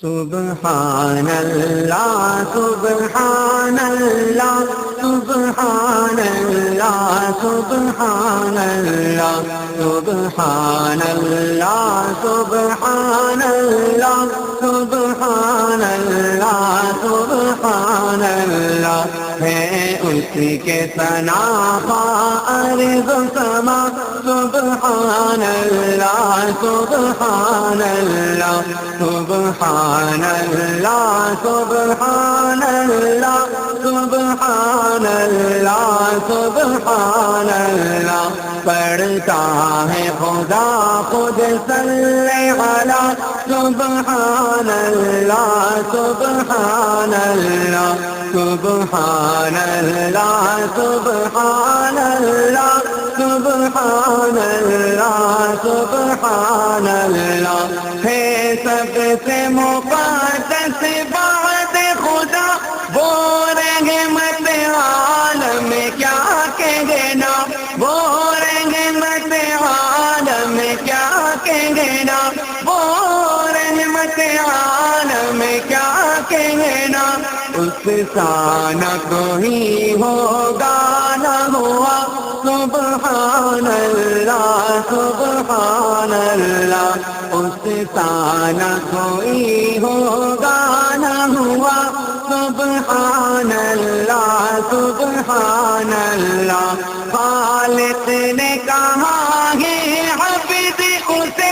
سبحان اللہ سبحان اللہ سبحان اللہ سبحان اللہ سبحان اللہ سبحان اللہ سبحان اللہ سبحان اللہ ہے اسی کے ثنا ارض و سما سبحان اللہ سبحان اللہ سبحان اللہ سبحان اللہ سبحان اللہ سبحان اللہ پڑھتا ہے خدا خود صلی علی سبحان اللہ سبحان اللہ سبحان اللہ سبحان اللہ سبحان اللہ سبحان اللہ ہے سب سے مقدس بعد خدا وہ رحمت عالم کیا کہیں گے نا وہ رحمت عالم کیا کہیں گے نا وہ رحمت عالم کیا کہیں گے نا اس سانہ کوئی ہوگا نہ ہوا سبحان اللہ سبحان اللہ اس سانہ کوئی ہوگا نہ ہوا سبحان اللہ سبحان اللہ خالق نے کہا ہے عبد اسے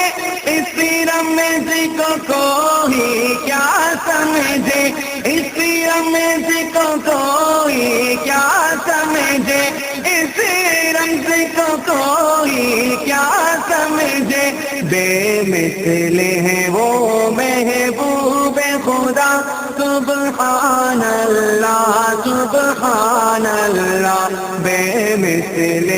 اس رمز کو کوئی کیا سمجھے اس رمز کو کوئی کیا سمجھے اس رمز کو کوئی کیا سمجھے بے مثل ہے وہ محبوب خدا سبحان اللہ سبحان اللہ بے مثل